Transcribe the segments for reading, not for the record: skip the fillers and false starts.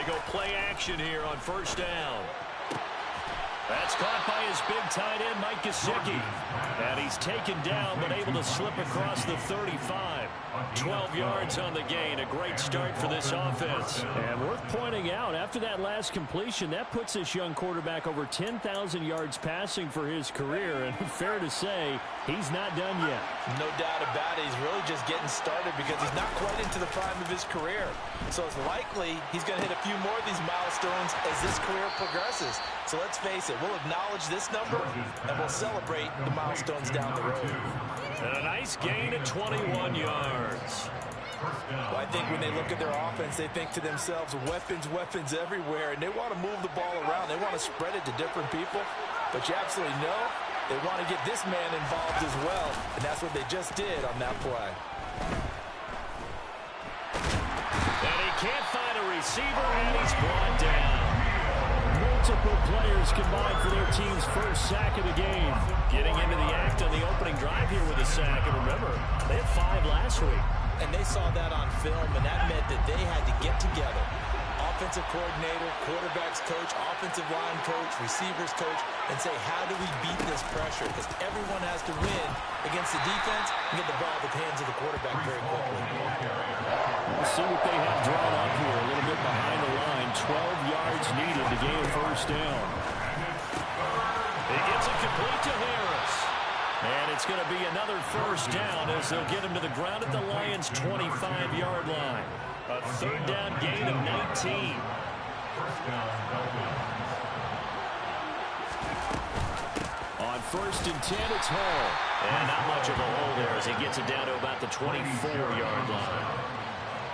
go play action here on first down. That's caught by his big tight end, Mike Gesicki. And he's taken down, but able to slip across the 35. 12 yards on the gain. A great start for this offense. And worth pointing out, after that last completion, that puts this young quarterback over 10,000 yards passing for his career. And fair to say, he's not done yet. No doubt about it. He's really just getting started because he's not quite into the prime of his career. So it's likely he's going to hit a few more of these milestones as this career progresses. So let's face it, we'll acknowledge this number and we'll celebrate the milestones down the road. And a nice gain of 21 yards. Well, I think when they look at their offense, they think to themselves, weapons, weapons everywhere, and they want to move the ball around. They want to spread it to different people. But you absolutely know they want to get this man involved as well, and that's what they just did on that play. And he can't find a receiver, and he's brought down. Multiple players combined for their team's first sack of the game. Getting into the act on the opening drive here with a sack. And remember, they had 5 last week. And they saw that on film, and that meant that they had to get together. Offensive coordinator, quarterback's coach, offensive line coach, receivers coach, and say, how do we beat this pressure? Because everyone has to win against the defense and get the ball in the hands of the quarterback very quickly. We'll see what they have drawn up here. A little bit behind the line. 12 yards needed to gain a first down. He gets it complete to Harris. And it's going to be another first down as they'll get him to the ground at the Lions' 25-yard line. A third down gain of 19. On first and 10, it's Hall. And not much of a hole there as he gets it down to about the 24-yard line.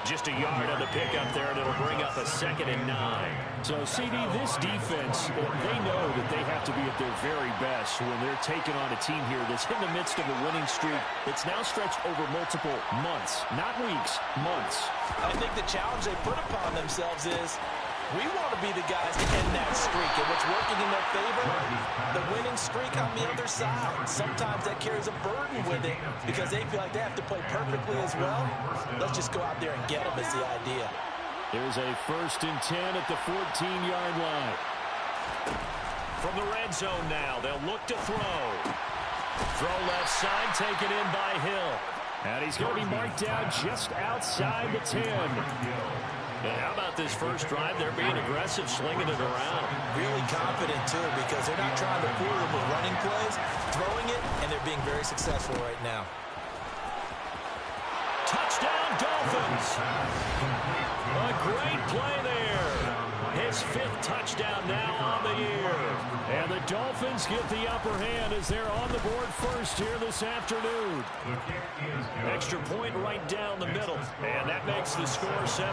Just a yard on the pickup there, and it'll bring up a 2nd and 9. So, CD, this defense, they know that they have to be at their very best when they're taking on a team here that's in the midst of a winning streak that's now stretched over multiple months, not weeks, months. I think the challenge they put upon themselves is we want to be the guys to end that streak. And what's working in their favor, the winning streak on the other side. Sometimes that carries a burden with it because they feel like they have to play perfectly as well. Let's just go out there and get them is the idea. There's a first and 10 at the 14-yard line. From the red zone now, they'll look to throw. Throw left side, taken in by Hill. And he's going to be marked down just outside the 10. And how about this first drive? They're being aggressive, slinging it around. Really confident, too, because they're not trying to fool them with running plays, throwing it, and they're being very successful right now. Touchdown, Dolphins! A great play there. His 5th touchdown now on the year. And the Dolphins get the upper hand as they're on the board first here this afternoon. Extra point right down the middle. And that makes the score 7-0.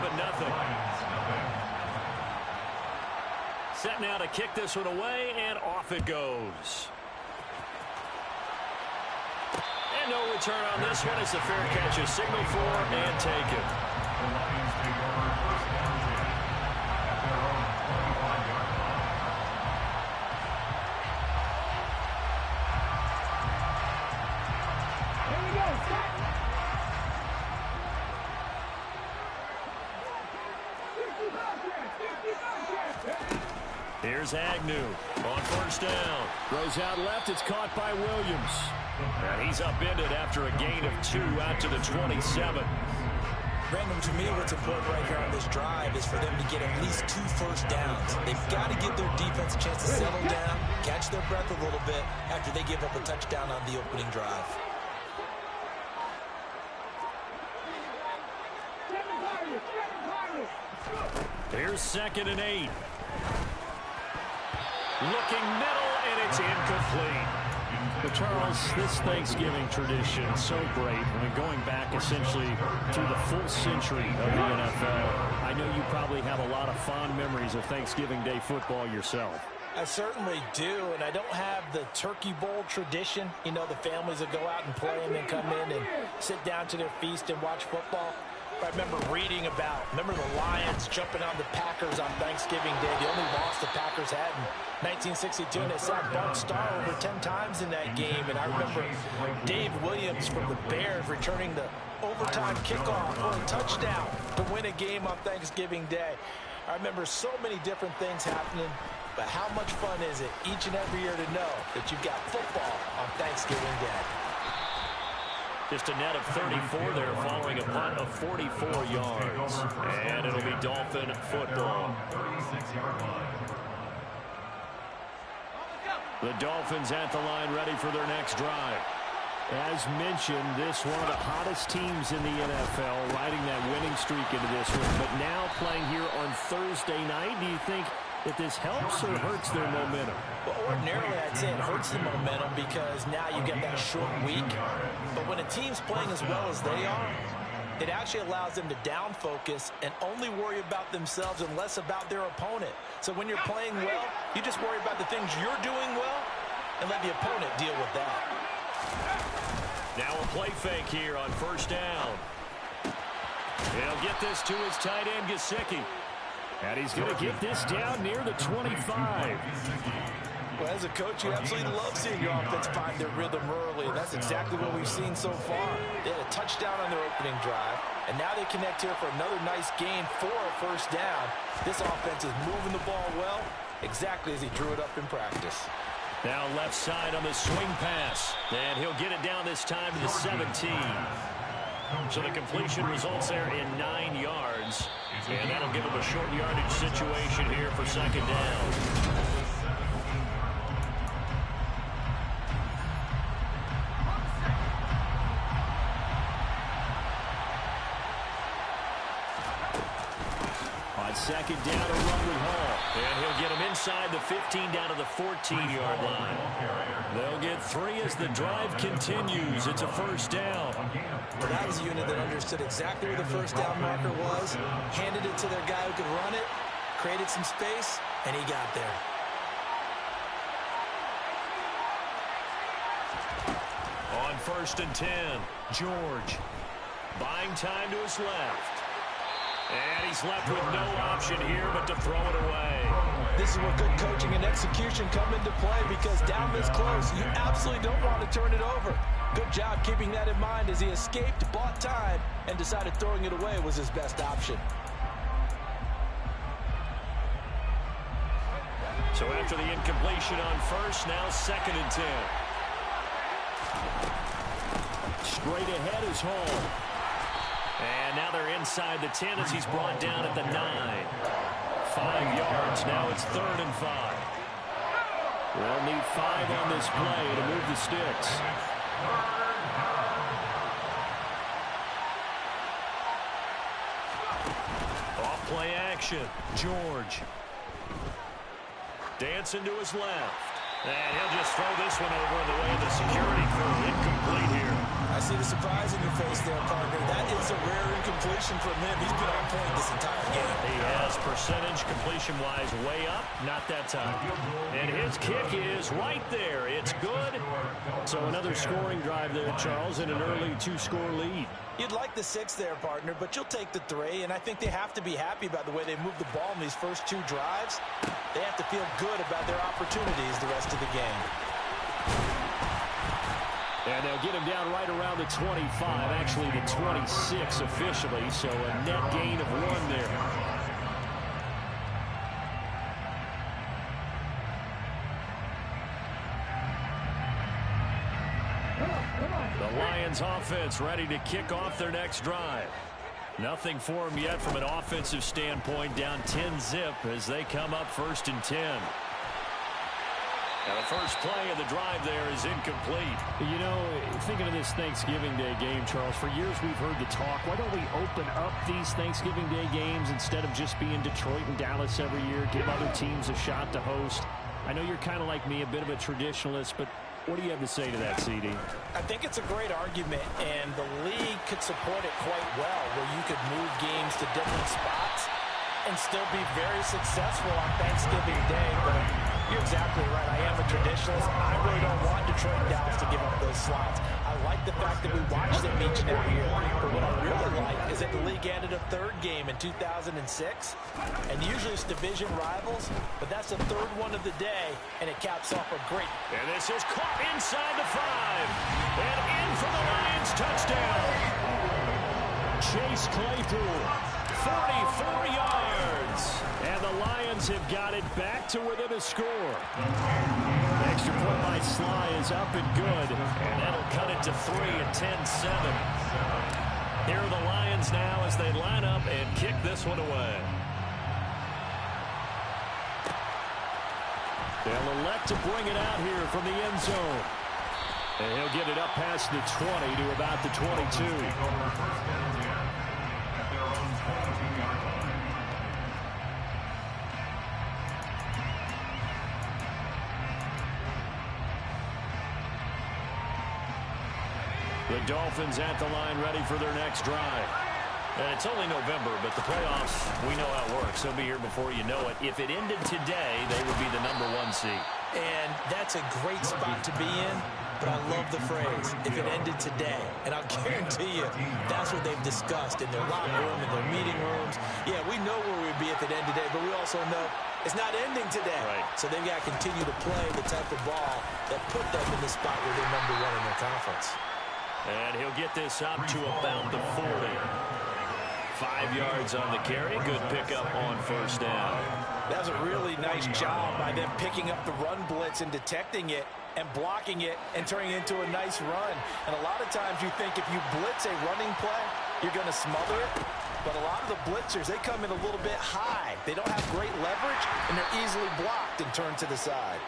Set now to kick this one away, and off it goes. And no return on this one as the fair catch is signaled for and taken. Here's Agnew on first down. Throws out left. It's caught by Williams. And he's upended after a gain of 2 out to the 27. Brandon, to me, what's important right here on this drive is for them to get at least 2 first downs. They've got to give their defense a chance to settle down, catch their breath a little bit after they give up a touchdown on the opening drive. Here's 2nd and 8. Looking middle, and it's incomplete. But Charles, this Thanksgiving tradition is so great. I mean, going back essentially through the full century of the NFL, I know you probably have a lot of fond memories of Thanksgiving Day football yourself. I certainly do, and I don't have the Turkey Bowl tradition. You know, the families will go out and play and then come in and sit down to their feast and watch football. I remember reading about, remember the Lions jumping on the Packers on Thanksgiving Day. The only loss the Packers had in 1962, and they sacked Bart Starr over 10 times in that game. And I remember Dave Williams from the Bears returning the overtime kickoff for a touchdown to win a game on Thanksgiving Day. I remember so many different things happening, but how much fun is it each and every year to know that you've got football on Thanksgiving Day? Just a net of 34 there following a punt of 44 yards. And it'll be Dolphin football. The Dolphins at the line ready for their next drive. As mentioned, this one of the hottest teams in the NFL, riding that winning streak into this one. But now playing here on Thursday night, do you think that this helps or hurts their momentum? Well, ordinarily, I'd say it hurts the momentum because now you get that short week. But when a team's playing as well as they are, it actually allows them to down focus and only worry about themselves and less about their opponent. So when you're playing well, you just worry about the things you're doing well and let the opponent deal with that. Now a play fake here on first down. He'll get this to his tight end, Gesicki. And he's going to get this down near the 25. Well, as a coach, you absolutely love seeing your offense find their rhythm early, and that's exactly what we've seen so far. They had a touchdown on their opening drive, and now they connect here for another nice gain for a first down. This offense is moving the ball well, exactly as he drew it up in practice. Now left side on the swing pass, and he'll get it down this time to the 17. So the completion results there in 9 yards, and that'll give him a short yardage situation here for second down. Second down, a run with Hall. And he'll get him inside the 15 down to the 14-yard line. They'll get 3 as the drive continues. It's a first down. Well, that was a unit that understood exactly where the first down marker was, handed it to their guy who could run it, created some space, and he got there. On first and 10, George. Buying time to his left. And he's left with no option here but to throw it away. This is where good coaching and execution come into play, because down this close, you absolutely don't want to turn it over. Good job keeping that in mind as he escaped, bought time, and decided throwing it away was his best option. So after the incompletion on first, now second and 10. Straight ahead is Hall. And now they're inside the 10 as he's brought down at the 9. 5 yards. Now it's 3rd and 5. They'll need 5 on this play to move the sticks. Off play action. George. Dancing to his left. And he'll just throw this one over in the way of the security crew. Incomplete here. I see the surprise in your face there, partner. That is a rare incompletion from him. He's been on point this entire game. He has percentage completion-wise way up. Not that time. And his kick is right there. It's good. So another scoring drive there, Charles, and an early 2-score lead. You'd like the 6 there, partner, but you'll take the 3, and I think they have to be happy about the way they moved the ball in these first 2 drives. They have to feel good about their opportunities the rest of the game. And they'll get him down right around the 25, actually the 26 officially, so a net gain of 1 there. The Lions offense ready to kick off their next drive. Nothing for them yet from an offensive standpoint, down 10-zip as they come up 1st and 10. Now the first play of the drive there is incomplete. You know, thinking of this Thanksgiving Day game, Charles, for years we've heard the talk, why don't we open up these Thanksgiving Day games instead of just being Detroit and Dallas every year, give other teams a shot to host? I know you're kind of like me, a bit of a traditionalist, but what do you have to say to that, CD? I think it's a great argument, and the league could support it quite well, where you could move games to different spots and still be very successful on Thanksgiving Day. But you're exactly right. I am a traditionalist. I really don't want Detroit and Dallas to give up those slots. I like the fact that we watch them each and every year. But what I really like is that the league added a 3rd game in 2006. And usually it's division rivals, but that's the 3rd one of the day, and it caps off a great. And this is caught inside the 5. And in for the Lions touchdown. Chase Claypool, 44 yards. And the Lions have got it back to within a score. Extra point by Sly is up and good. And that'll cut it to 3 at 10-7. Here are the Lions now as they line up and kick this one away. They'll elect to bring it out here from the end zone. And he'll get it up past the 20 to about the 22. The Dolphins at the line ready for their next drive. And it's only November, but the playoffs, we know how it works. They'll be here before you know it. If it ended today, they would be the #1 seed. And that's a great spot to be in, but I love the phrase, if it ended today. And I'll guarantee you, that's what they've discussed in their locker room, in their meeting rooms. Yeah, we know where we'd be if it ended today, but we also know it's not ending today. Right. So they've got to continue to play the type of ball that put them in the spot where they're #1 in their conference. And he'll get this up to about the 40. 5 yards on the carry. Good pickup on first down. That was a really nice job by them picking up the run blitz and detecting it and blocking it and turning it into a nice run. And a lot of times you think if you blitz a running play, you're going to smother it. But a lot of the blitzers, they come in a little bit high. They don't have great leverage, and they're easily blocked and turned to the side.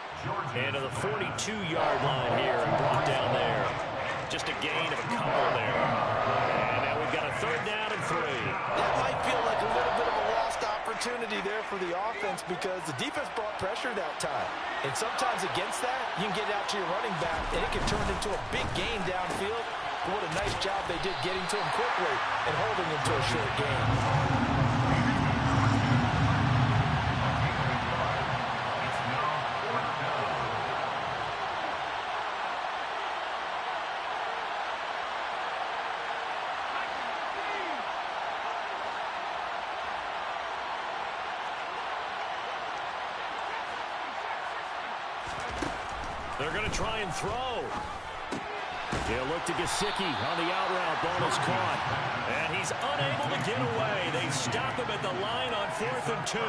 And to the 42-yard line here and brought down there. Just a gain of a couple there. And now we've got a 3rd down and 3. That might feel like a little bit of a lost opportunity there for the offense because the defense brought pressure that time. And sometimes against that, you can get out to your running back, and it can turn into a big gain downfield. But what a nice job they did getting to him quickly and holding him to a short gain. They're going to try and throw. He'll look to Gesicki on the out route. Ball is caught. And he's unable to get away. They stop him at the line on 4th and 2.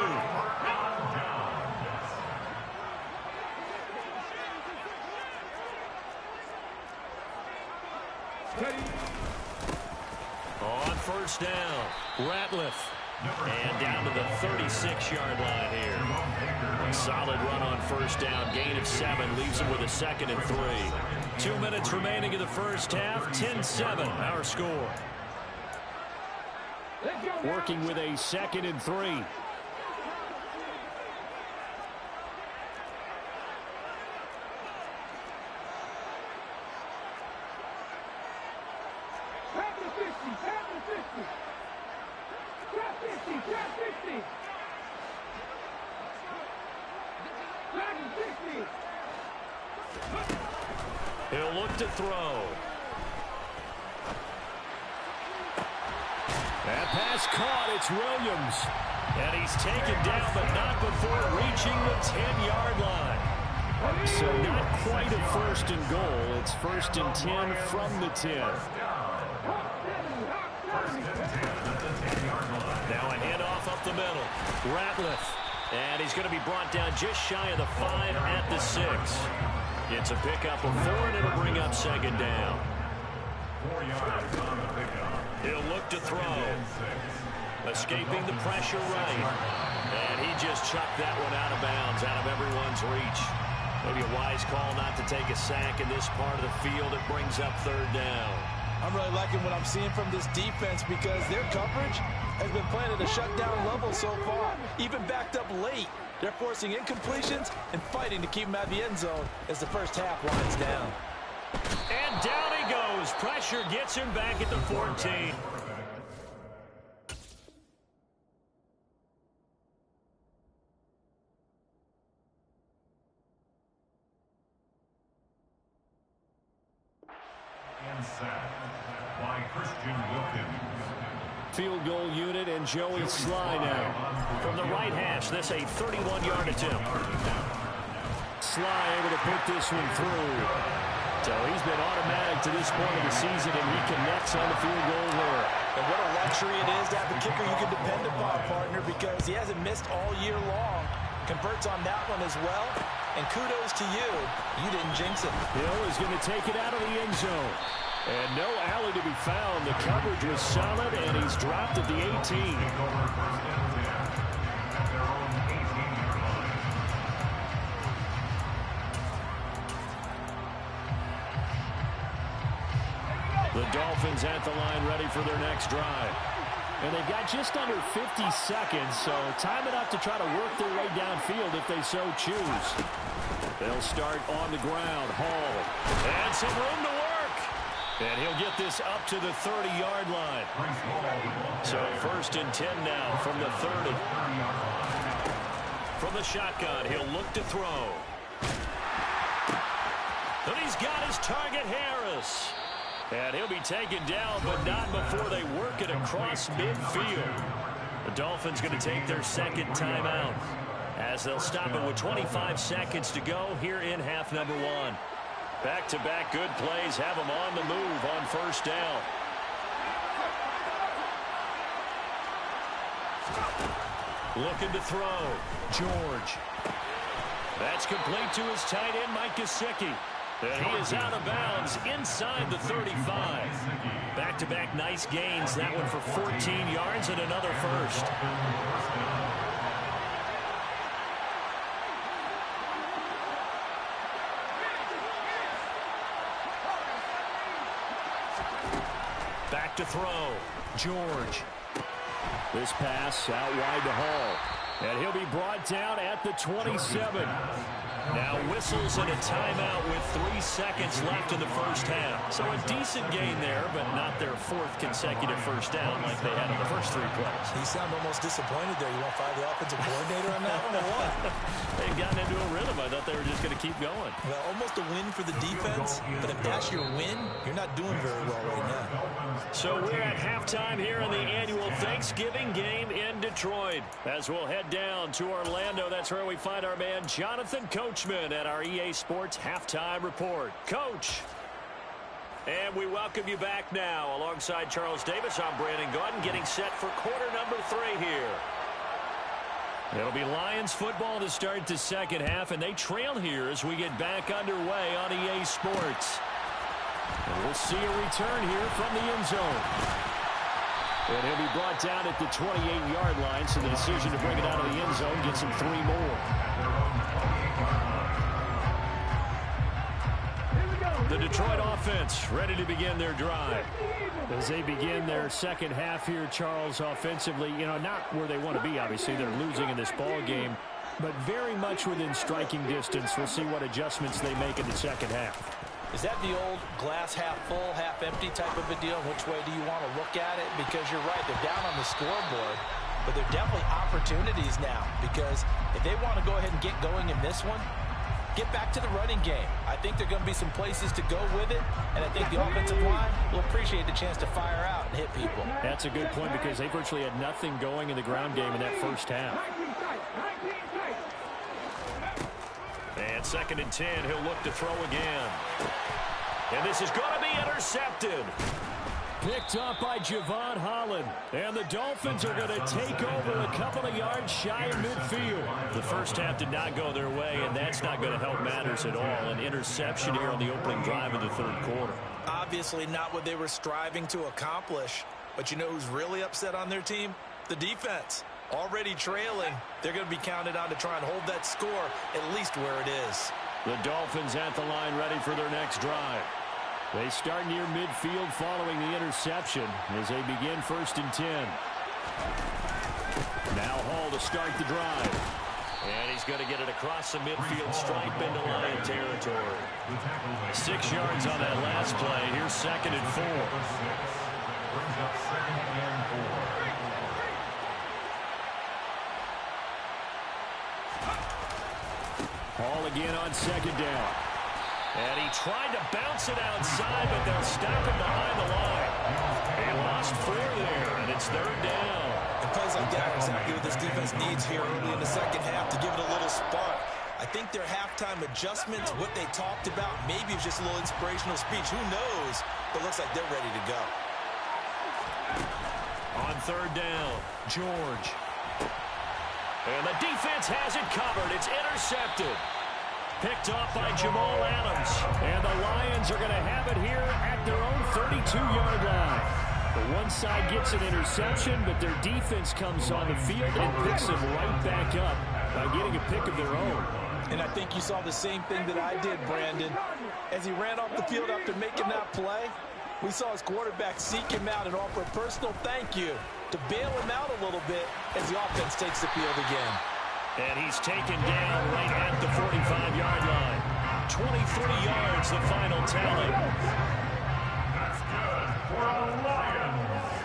On first down, Ratliff. And down to the 36-yard line here. Solid run on first down. Gain of 7 leaves him with a 2nd and 3. 2 minutes remaining in the first half. 10-7 our score. Working with a 2nd and 3. He'll look to throw. That pass caught. It's Williams. And he's taken down, but not before reaching the 10-yard line. So not quite a 1st and goal. It's 1st and 10 from the 10. Now a handoff up the middle. Ratliff. And he's going to be brought down just shy of the 5 at the 6. It's a pickup of 4, and it'll bring up 2nd down. 4 yards on the pickup. He'll look to throw. Escaping the pressure right. And he just chucked that one out of bounds, out of everyone's reach. Maybe a wise call not to take a sack in this part of the field. It brings up 3rd down. I'm really liking what I'm seeing from this defense because their coverage has been playing at a shutdown level so far. Even backed up late. They're forcing incompletions and fighting to keep them out of the end zone as the first half winds down. And down he goes. Pressure gets him back at the 14. By Christian Wilkins. Field goal unit and Joey Sly now. From the right hash, this a 31-yard attempt. Sly able to put this one through. So he's been automatic to this point of the season, and he connects on the field goal there. And what a luxury it is to have a kicker you can depend upon, partner, because he hasn't missed all year long. Converts on that one as well. And kudos to you. You didn't jinx it. Hill is going to take it out of the end zone. And no alley to be found. The coverage was solid, and he's dropped at the 18. The Dolphins at the line ready for their next drive. And they've got just under 50 seconds, so time enough to try to work their way downfield if they so choose. They'll start on the ground. Hall. And some room to work. And he'll get this up to the 30-yard line. So 1st and 10 now from the 30. From the shotgun, he'll look to throw. And he's got his target, Harris. And he'll be taken down, but not before they work it across midfield. The Dolphins going to take their second timeout as they'll stop it with 25 seconds to go here in half number 1. Back-to-back good plays have them on the move on 1st down. Looking to throw. George. That's complete to his tight end, Mike Gesicki. And he is out of bounds inside the 35. Back-to-back nice gains. That one for 14 yards and another first. Back to throw. George. This pass out wide to Hall. And he'll be brought down at the 27. Now whistles and a timeout with 3 seconds left in the first half. So a decent gain there, but not their 4th consecutive first down like they had in the first 3 plays. You sound almost disappointed there. You want to fire the offensive coordinator on that one or what? They've gotten into a rhythm. I thought they were just going to keep going. Well, almost a win for the defense, but if that's your win, you're not doing very well right now. So we're at halftime here in the annual Thanksgiving game in Detroit. As we'll head down to Orlando, that's where we find our man Jonathan Coachman at our EA Sports Halftime Report. Coach. And we welcome you back now. Alongside Charles Davis, I'm Brandon Gaudin, getting set for quarter number 3 here. It'll be Lions football to start the second half, and they trail here as we get back underway on EA Sports. And we'll see a return here from the end zone. And he'll be brought down at the 28-yard line, so the decision to bring it out of the end zone gets him 3 more. The Detroit offense ready to begin their drive. As they begin their second half here, Charles, offensively, not where they want to be, obviously. They're losing in this ball game, but very much within striking distance. We'll see what adjustments they make in the second half. Is that the old glass half full, half empty type of a deal? Which way do you want to look at it? Because you're right, they're down on the scoreboard, but they're definitely opportunities now, because if they want to go ahead and get going in this one, get back to the running game. I think there are going to be some places to go with it, and I think the offensive line will appreciate the chance to fire out and hit people. That's a good point, because they virtually had nothing going in the ground game in that first half. And 2nd and 10, he'll look to throw again. And this is going to be intercepted. Picked up by Javon Holland. And the Dolphins are going to take over a couple of yards shy of midfield. The first half did not go their way, and that's not going to help matters at all. An interception here on the opening drive of the third quarter. Obviously not what they were striving to accomplish. But you know who's really upset on their team? The defense. Already trailing. They're going to be counted on to try and hold that score at least where it is. The Dolphins at the line ready for their next drive. They start near midfield following the interception as they begin 1st and 10. Now Hall to start the drive. And he's going to get it across the midfield stripe into Lion territory. 6 yards on that last play. Here's 2nd and 4. Hall again on 2nd down. And he tried to bounce it outside, but they'll stop him behind the line. He lost 4 there, and it's 3rd down. And plays like that are exactly what this defense needs here early in the second half to give it a little spark. I think their halftime adjustments, what they talked about, maybe it's just a little inspirational speech. Who knows? But it looks like they're ready to go. On third down, George. And the defense has it covered. It's intercepted. Picked off by Jamal Adams. And the Lions are going to have it here at their own 32-yard line. The one side gets an interception, but their defense comes on the field and picks them right back up by getting a pick of their own. And I think you saw the same thing that I did, Brandon. As he ran off the field after making that play, we saw his quarterback seek him out and offer a personal thank you to bail him out a little bit as the offense takes the field again. And he's taken down right at the 45-yard line. 23 yards, the final tally. That's good for the Lions.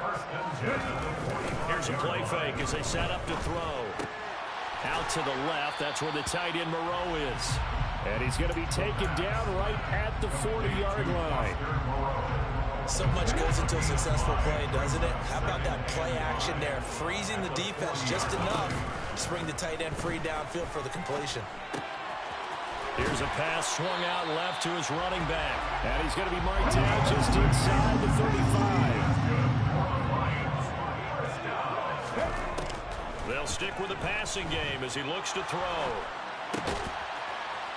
First and 10 at the 45. Here's a play fake as they set up to throw. Out to the left, that's where the tight end Moreau is. And he's going to be taken down right at the 40-yard line. So much goes into a successful play, doesn't it? How about that play action there, freezing the defense just enough to bring the tight end free downfield for the completion. Here's a pass swung out left to his running back. And he's going to be marked down just inside the 35. They'll stick with the passing game as he looks to throw.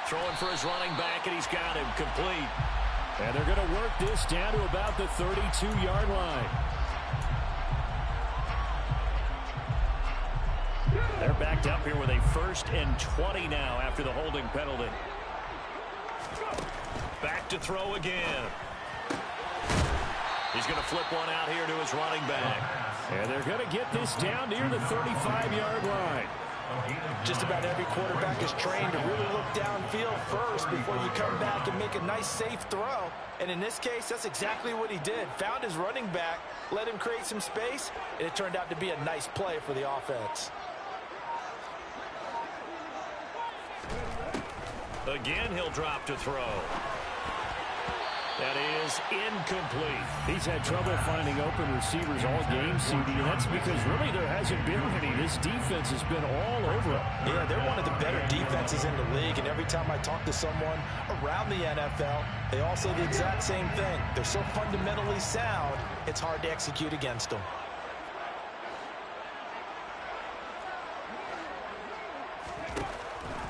Throwing for his running back, and he's got him complete. And they're going to work this down to about the 32-yard line. They're backed up here with a 1st and 20 now after the holding penalty. Back to throw again. He's going to flip one out here to his running back. And they're going to get this down near the 35-yard line. Just about every quarterback is trained to really look downfield first before you come back and make a nice, safe throw. And in this case, that's exactly what he did. Found his running back, let him create some space, and it turned out to be a nice play for the offense. Again, he'll drop to throw. That is incomplete. He's had trouble finding open receivers all game, CD, and that's because really there hasn't been any. This defense has been all over it. Yeah, they're one of the better defenses in the league, and every time I talk to someone around the NFL, they all say the exact same thing. They're so fundamentally sound, it's hard to execute against them.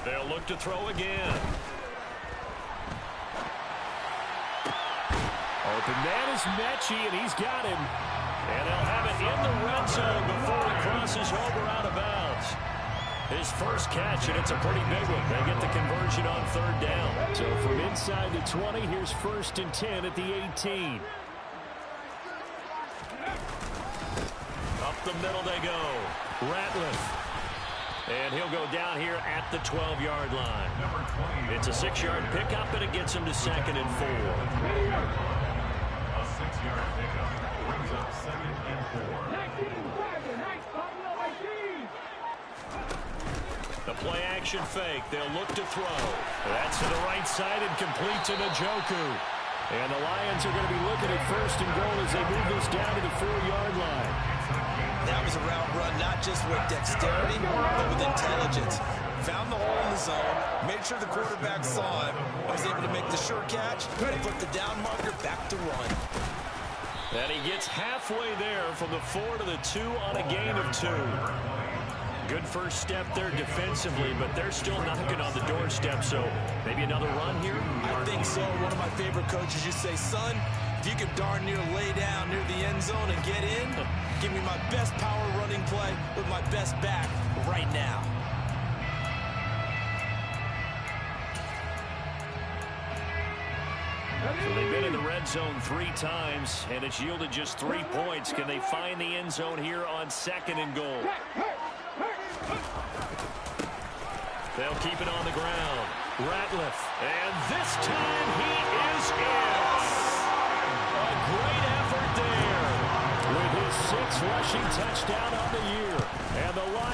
They'll look to throw again. Open man is Mechie, and he's got him. And they'll have it in the red zone before he crosses over out of bounds. His first catch, and it's a pretty big one. They get the conversion on 3rd down. So from inside the 20, here's 1st and 10 at the 18. Up the middle they go. Ratliff. And he'll go down here at the 12-yard line. It's a 6-yard pickup, and it gets him to 2nd and 4. A 6-yard pickup brings up 2nd and 4. The play action fake. They'll look to throw. That's to the right side and complete to Njoku. And the Lions are going to be looking at 1st and goal as they move this down to the 4-yard line. That was a route run, not just with dexterity, but with intelligence. Found the hole in the zone, made sure the quarterback saw him, was able to make the sure catch, and put the down marker back to run. And he gets halfway there from the 4 to the 2 on a gain of 2. Good first step there defensively, but they're still knocking on the doorstep, so maybe another run here? I think so. One of my favorite coaches used to say, son, if you could darn near lay down near the end zone and get in, give me my best power running play with my best back right now. So they've been in the red zone 3 times, and it's yielded just 3 points. Can they find the end zone here on 2nd and goal? They'll keep it on the ground. Ratliff, and this time he is in. A great effort there. With his 6th rushing touchdown on the year. And the Lions